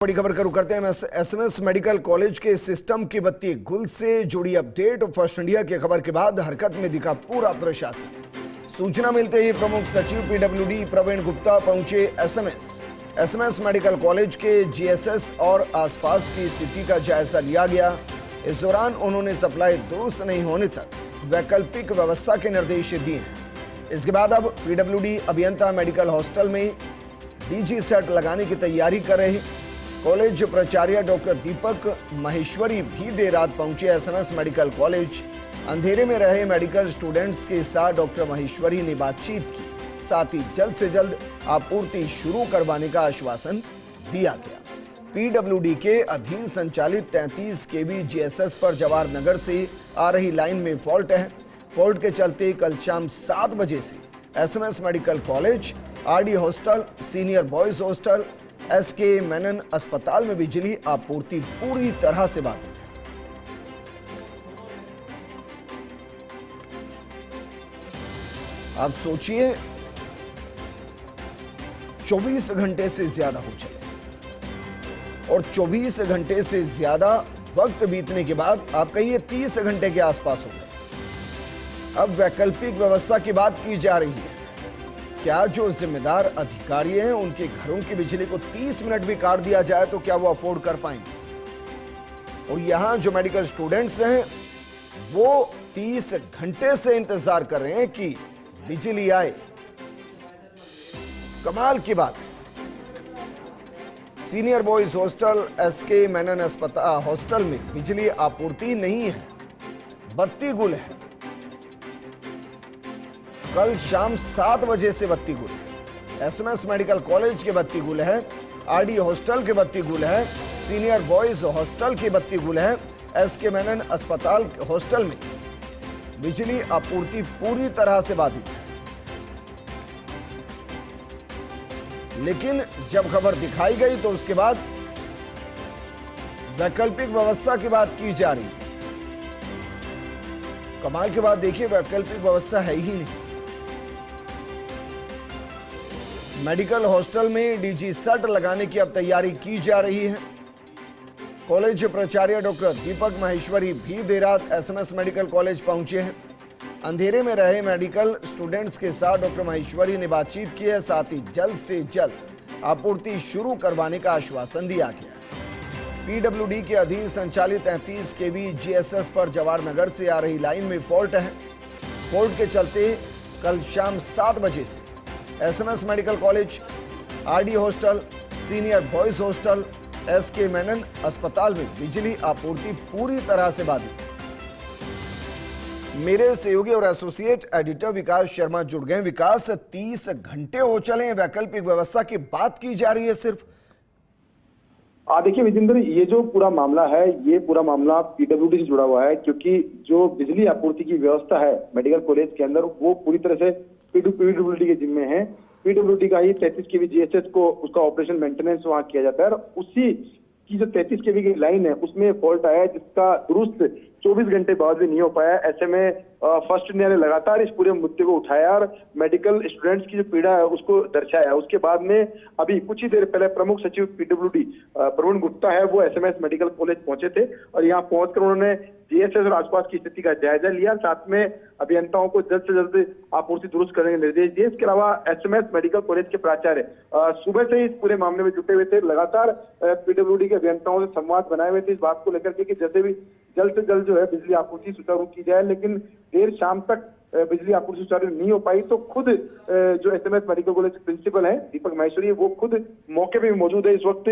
बड़ी खबर का रुख करते हैं एसएमएस मेडिकल कॉलेज के सिस्टम की बत्ती गुल से जुड़ी अपडेट। फर्स्ट इंडिया की खबर के बाद हरकत में दिखा पूरा प्रशासन। सूचना मिलते ही प्रमुख सचिव पीडब्ल्यूडी प्रवीण गुप्ता पहुंचे एसएमएस मेडिकल कॉलेज के जीएसएस और आसपास की स्थिति का जायजा लिया गया। इस दौरान उन्होंने सप्लाई दुरुस्त नहीं होने तक वैकल्पिक व्यवस्था के निर्देश दिए। इसके बाद अब पीडब्ल्यूडी अभियंता मेडिकल हॉस्टल में डीजी सेट लगाने की तैयारी कर रहे हैं। कॉलेज प्राचार्य डॉक्टर दीपक माहेश्वरी भी देर रात पहुंचे एसएमएस मेडिकल कॉलेज। अंधेरे में रहे मेडिकल स्टूडेंट्स के साथ डॉक्टर माहेश्वरी ने बातचीत की, साथ ही जल्द से जल्द आपूर्ति शुरू करवाने का आश्वासन दिया गया। पीडब्ल्यूडी के अधीन संचालित 33 केवी जीएसएस पर जवाहर नगर से आ रही लाइन में फॉल्ट है। फॉल्ट के चलते कल शाम 7 बजे से SMS medical college, RD hostel, senior boys hostel, SK Menon अस्पताल में बिजली आपूर्ति पूरी तरह से बाधित है। आप सोचिए 24 घंटे से ज्यादा हो चले और 24 घंटे से ज्यादा वक्त बीतने के बाद आप कहिए 30 घंटे के आसपास हो गए। अब वैकल्पिक व्यवस्था की बात की जा रही है। क्या जो जिम्मेदार अधिकारी हैं उनके घरों की बिजली को 30 मिनट भी काट दिया जाए तो क्या वो अफोर्ड कर पाएंगे? और यहां जो मेडिकल स्टूडेंट्स हैं वो 30 घंटे से इंतजार कर रहे हैं कि बिजली आए। कमाल की बात है, senior boys hostel, SK Menon अस्पताल हॉस्टल में बिजली आपूर्ति नहीं है, बत्ती गुल है। कल शाम 7 बजे से बत्ती गुल है। एसएमएस मेडिकल कॉलेज के बत्ती गुल है, आरडी हॉस्टल के बत्ती गुल है, सीनियर बॉयज हॉस्टल की बत्ती गुल है, एसके मेनन अस्पताल हॉस्टल में बिजली आपूर्ति पूरी तरह से बाधित है। लेकिन जब खबर दिखाई गई तो उसके बाद वैकल्पिक व्यवस्था की बात की जा रही है। कमाल की बात देखिए, वैकल्पिक व्यवस्था है ही नहीं। मेडिकल हॉस्टल में डीजी सेट लगाने की अब तैयारी की जा रही है। कॉलेज प्राचार्य डॉक्टर दीपक माहेश्वरी भी देर रात एसएमएस मेडिकल कॉलेज पहुंचे हैं। अंधेरे में रहे मेडिकल स्टूडेंट्स के साथ डॉक्टर माहेश्वरी ने बातचीत की है, साथ ही जल्द से जल्द आपूर्ति शुरू करवाने का आश्वासन दिया गया। पीडब्ल्यूडी के अधीन संचालित 33 केवी जीएसएस पर जवाहर नगर से आ रही लाइन में फॉल्ट है। फॉल्ट के चलते कल शाम 7 बजे से SMS medical college, RD hostel, senior boys hostel, SK Menon अस्पताल में बिजली आपूर्ति पूरी तरह से बाधित है। मेरे सहयोगी और एसोसिएट एडिटर विकास शर्मा जुड़ गए। विकास, 30 घंटे हो चले वैकल्पिक व्यवस्था की बात की जा रही है सिर्फ। देखिए विजेंद्र, ये जो पूरा मामला है, ये पूरा मामला पीडब्ल्यूडी से जुड़ा हुआ है, क्योंकि जो बिजली आपूर्ति की व्यवस्था है मेडिकल कॉलेज के अंदर वो पूरी तरह से पीडब्ल्यूडी के जिम्मे है। पीडब्ल्यूडी का ही 33 केवी जीएसएस को उसका ऑपरेशन मेंटेनेंस वहां किया जाता है और उसी की जो 33 केवी की लाइन है उसमें फॉल्ट आया है, जिसका दुरुस्त 24 घंटे बाद भी नहीं हो पाया। ऐसे में फर्स्ट इंडिया ने लगातार इस पूरे मुद्दे को उठाया और मेडिकल स्टूडेंट्स की जो पीड़ा है उसको दर्शाया। उसके बाद में अभी कुछ ही देर पहले प्रमुख सचिव पीडब्ल्यूडी प्रवीण गुप्ता है वो एसएमएस मेडिकल कॉलेज पहुंचे थे और यहाँ पहुंचकर उन्होंने जीएसएस और आसपास की स्थिति का जायजा लिया, साथ में अभियंताओं को जल्द से जल्द आपूर्ति दुरुस्त करने के निर्देश दिए। इसके अलावा एसएमएस मेडिकल कॉलेज के प्राचार्य सुबह से ही इस पूरे मामले में जुटे हुए थे, लगातार पीडब्ल्यूडी के अभियंताओं से संवाद बनाए हुए थे इस बात को लेकर के कि जैसे भी जल्द से जल्द जो है बिजली आपूर्ति सुचारू की जाए। लेकिन देर शाम तक बिजली आपूर्ति सुचारू नहीं हो पाई तो खुद जो एसएमएस मेडिकल कॉलेज के प्रिंसिपल हैं दीपक माहेश्वरी, वो खुद मौके पे भी मौजूद है। इस वक्त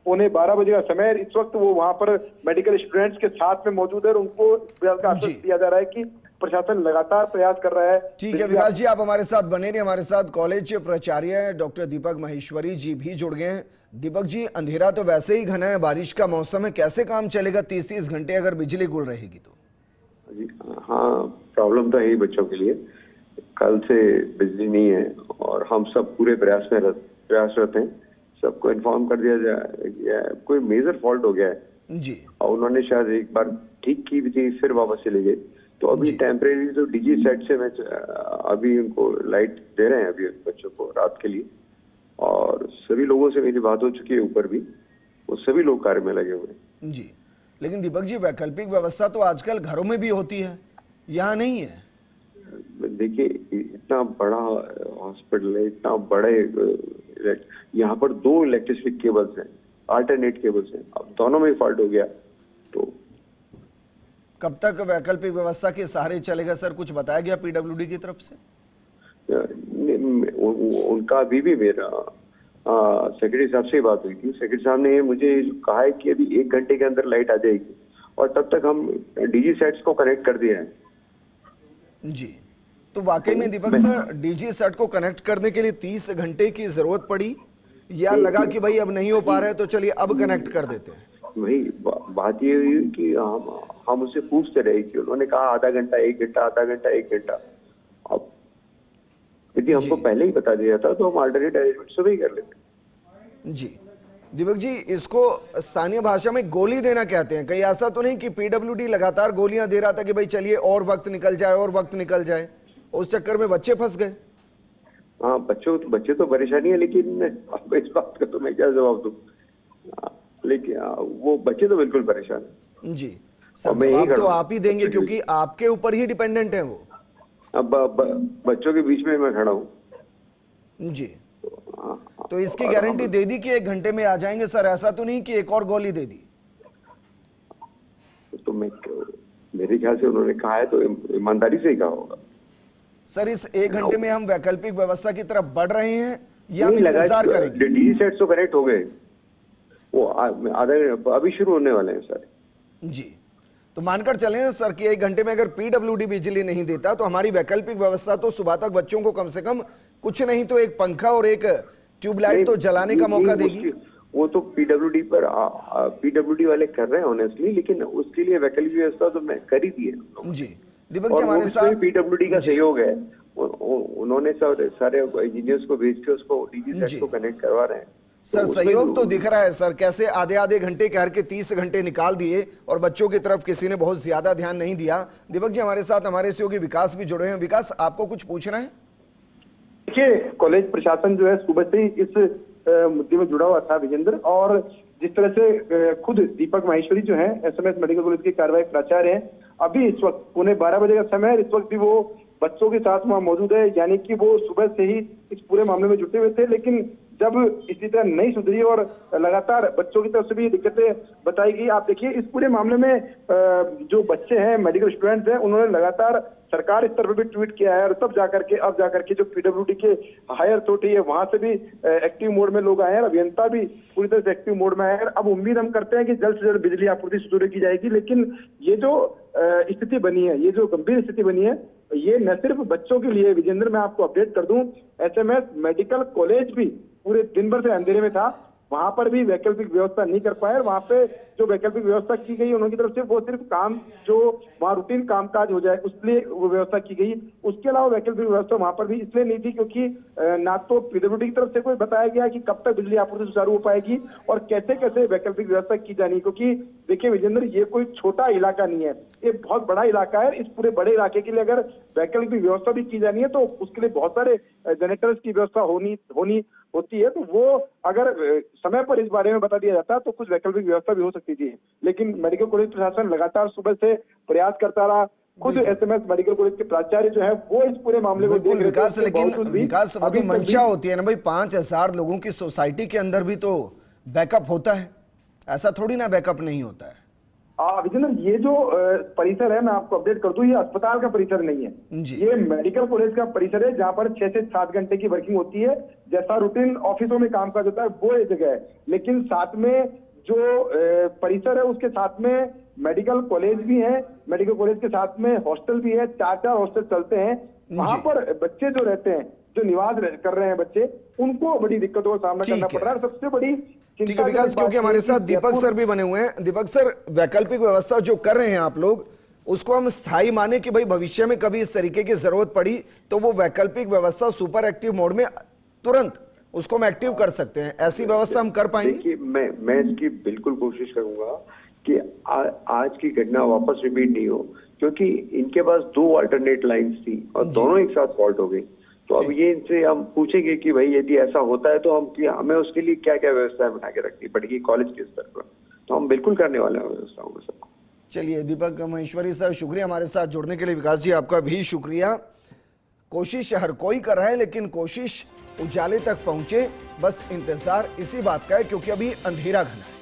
12:15 बजे का समय है। इस वक्त वो वहां पर मेडिकल स्टूडेंट्स के साथ में मौजूद है और उनको इस प्रयास का आश्वासन दिया जा रहा है कि प्रशासन लगातार प्रयास कर रहा है। ठीक है विकास जी, आप हमारे साथ बने रहिए। हमारे साथ कॉलेज प्राचार्य डॉक्टर दीपक माहेश्वरी जी भी जुड़ गए हैं। दीपक जी, अंधेरा तो वैसे ही घना है, बारिश का मौसम है, कैसे काम चलेगा 30 घंटे अगर बिजली गुल रहेगी तो? जी हाँ, प्रॉब्लम तो है ही बच्चों के लिए। कल से बिजली नहीं है और हम सब पूरे प्रयासरत हैं। सबको इन्फॉर्म कर दिया जाए कोई मेजर फॉल्ट हो गया है जी, और उन्होंने शायद एक बार ठीक की भी थी, फिर वापस चले गए। तो अभी टेम्परेरी तो डीजी सेट से मैं अभी उनको लाइट दे रहे हैं अभी बच्चों को रात के लिए, और सभी लोगों से मेरी बात हो चुकी है ऊपर भी। वो सभी लोग कार्य में लगे हुए हैं। जी, लेकिन दीपक जी वैकल्पिक व्यवस्था तो आजकल घरों में भी होती है, यहाँ नहीं है। देखिए इतना बड़ा हॉस्पिटल है, इतना बड़े यहाँ पर 2 इलेक्ट्रिसिटी केबल्स हैं, अल्टरनेट केबल्स हैं, अब दोनों में फॉल्ट हो गया तो कब तक वैकल्पिक व्यवस्था के सहारे चलेगा सर, कुछ बताया गया पीडब्ल्यूडी की तरफ से? उनका अभी भी मेरा सेक्रेटरी साहब से ही बात हुई थी। सेक्रेटरी साहब ने मुझे कहा है कि अभी 1 घंटे के अंदर लाइट आ जाएगी और तब तक हम डीजी सेट्स को कनेक्ट कर दिया है। जी, तो वाकई में दीपक सर डीजी सेट को कनेक्ट करने के लिए 30 घंटे की जरूरत पड़ी या लगा कि भाई अब नहीं हो पा रहा है तो चलिए अब कनेक्ट कर देते हैं? वही बात ये हुई कि हम उससे पूछते रहे कि उन्होंने कहा आधा घंटा 1 घंटा, आधा घंटा 1 घंटा। अब यदि हमको पहले ही बता दिया था तो हम अल्टरनेट अरेंजमेंट सुबह ही कर लेते। जी दीपक जी, इसको स्थानीय भाषा में गोली देना कहते हैं। कहीं ऐसा तो नहीं कि पीडब्ल्यूडी लगातार गोलियां दे रहा था कि भाई चलिए और वक्त निकल जाए और वक्त निकल जाए, उस चक्कर में बच्चे फंस गए? हाँ, बच्चे तो परेशानी है, लेकिन अब इस बात का तो मैं क्या जवाब दूं। लेकिन वो बच्चे तो बिल्कुल परेशान है। जी सर, जवाब तो आप ही देंगे क्योंकि आपके ऊपर ही डिपेंडेंट है वो। अब बच्चों के बीच में मैं खड़ा हूँ। जी, तो इसकी गारंटी दे दी कि 1 घंटे में आ जाएंगे सर, ऐसा तो नहीं कि एक और गोली दे दी? तो मेरे ख्याल से उन्होंने कहा है तो ईमानदारी से ही कहा होगा। सर इस 1 घंटे में हम वैकल्पिक व्यवस्था की तरफ बढ़ रहे हैं या हम इंतजार करेंगे? डीजी सेट्स तो कनेक्ट हो गए, वो आधा अभी शुरू होने वाले हैं सर। जी, तो मानकर चलें सर कि 1 घंटे में अगर पीडब्ल्यूडी बिजली नहीं देता तो हमारी वैकल्पिक व्यवस्था तो सुबह तक बच्चों को कम से कम कुछ नहीं तो एक पंखा और एक ट्यूबलाइट तो जलाने का मौका देगी। वो तो पीडब्ल्यूडी वाले कर रहे हैं ऑनेस्टली, लेकिन उसके लिए वैकल्पिक व्यवस्था तो मैं कर ही दी है। जी दीपक जी, हमारे साथ पीडब्ल्यूडी का सहयोग है, उन्होंने सारे इंजीनियर्स को भेज के उसको डीजी सेट को कनेक्ट करवा रहे हैं। सर सहयोग तो दिख रहा है सर, कैसे आधे घंटे कह के 30 घंटे निकाल दिए और बच्चों की तरफ किसी ने बहुत ज्यादा ध्यान नहीं दिया। दीपक जी हमारे साथ हमारे सहयोगी विकास भी जुड़े हैं। विकास, आपको कुछ पूछना है? देखिए, कॉलेज प्रशासन जो है सुबह से ही इस मुद्दे में जुड़ा हुआ था विजेंद्र, और जिस तरह से खुद दीपक माहेश्वरी जो है एसएमएस मेडिकल कॉलेज के कार्यवाहक प्राचार्य हैं, अभी इस वक्त 12:15 बजे का समय है, इस वक्त भी वो बच्चों के साथ वहां मौजूद है, यानी कि वो सुबह से ही इस पूरे मामले में जुटे हुए थे। लेकिन जब इसी तरह नहीं सुधरी और लगातार बच्चों की तरफ से भी दिक्कतें बताई गई। आप देखिए इस पूरे मामले में जो बच्चे हैं, मेडिकल स्टूडेंट्स हैं, उन्होंने लगातार सरकार स्तर पर भी ट्वीट किया है और तब जाकर के जो पीडब्ल्यूडी के हायर अथॉरिटी है वहां से भी एक्टिव मोड में लोग आए हैं, अभियंता भी पूरी तरह से एक्टिव मोड में आए हैं। अब उम्मीद हम करते हैं कि जल्द से जल्द बिजली आपूर्ति सुचारू की जाएगी। लेकिन ये जो स्थिति बनी है, ये जो गंभीर स्थिति बनी है, ये न सिर्फ बच्चों के लिए, विजेंद्र मैं आपको अपडेट कर दूं, एसएमएस मेडिकल कॉलेज भी पूरे दिन भर से अंधेरे में था, वहां पर भी वैकल्पिक व्यवस्था नहीं कर पाए। वहां पे जो वैकल्पिक व्यवस्था की गई उनकी तरफ से, वो सिर्फ काम जो वहां रूटीन कामकाज हो जाए उसके लिए वो व्यवस्था की गई। उसके अलावा वैकल्पिक व्यवस्था वहां पर भी इसलिए नहीं थी क्योंकि ना तो पीडब्ल्यूडी की तरफ से कोई बताया गया कि कब तक बिजली आपूर्ति सुचारू हो पाएगी और कैसे कैसे वैकल्पिक व्यवस्था की जानी। क्योंकि देखिए विजेंद्र, ये कोई छोटा इलाका नहीं है, ये बहुत बड़ा इलाका है। इस पूरे बड़े इलाके के लिए अगर वैकल्पिक व्यवस्था भी की जानी है तो उसके लिए बहुत सारे जनरेटर्स की व्यवस्था होती है। तो वो अगर समय पर इस बारे में बता दिया जाता तो कुछ वैकल्पिक व्यवस्था भी हो सकती थी। लेकिन मेडिकल कॉलेज प्रशासन लगातार सुबह से प्रयास करता रहा। खुद एसएमएस मेडिकल कॉलेज के प्राचार्य जो है वो इस पूरे मामले को देख रहे थे। विकास, लेकिन विकास अभी मंशा होती है ना भाई, 5000 लोगों की सोसाइटी के अंदर भी तो बैकअप होता है, ऐसा थोड़ी ना बैकअप नहीं होता है। विजेंद्र, ये जो परिसर है मैं आपको अपडेट कर दूं, ये अस्पताल का परिसर नहीं है, ये मेडिकल कॉलेज का परिसर है जहां पर 6 से 7 घंटे की वर्किंग होती है। जैसा रूटीन ऑफिसों में कामकाज होता है वो ये जगह है। लेकिन साथ में जो परिसर है उसके साथ में मेडिकल कॉलेज भी है, मेडिकल कॉलेज के साथ में हॉस्टल भी है, 4 हॉस्टल चलते हैं। वहां पर बच्चे जो रहते हैं, जो निवास कर रहे हैं बच्चे, उनको बड़ी दिक्कतों का सामना करना पड़ रहा है। सबसे बड़ी ठीक है विकास, क्योंकि हमारे साथ दीपक सर भी बने हुए हैं। दीपक सर, वैकल्पिक व्यवस्था जो कर रहे हैं आप लोग, उसको हम स्थायी माने कि भाई भविष्य में कभी इस तरीके की जरूरत पड़ी तो वो वैकल्पिक व्यवस्था सुपर एक्टिव मोड में तुरंत उसको हम एक्टिव कर सकते हैं, ऐसी व्यवस्था हम कर पाएंगे? देखिए, मैं इसकी बिल्कुल कोशिश करूंगा कि आज की घटना वापस रिपीट नहीं हो, क्योंकि इनके पास 2 अल्टरनेट लाइंस थी और दोनों एक साथ फॉल्ट हो गई। तो अब ये इनसे हम पूछेंगे कि भाई यदि ऐसा होता है तो हमें उसके लिए क्या क्या व्यवस्थाएं बना के रखनी पड़ेगी कॉलेज के स्तर पर, तो हम बिल्कुल करने वाले हैं व्यवस्थाओं में सबको। चलिए दीपक महेश्वरी सर, शुक्रिया हमारे साथ जुड़ने के लिए। विकास जी आपका भी शुक्रिया। कोशिश हर कोई कर रहा है, लेकिन कोशिश उजाले तक पहुंचे, बस इंतजार इसी बात का है, क्योंकि अभी अंधेरा घना है।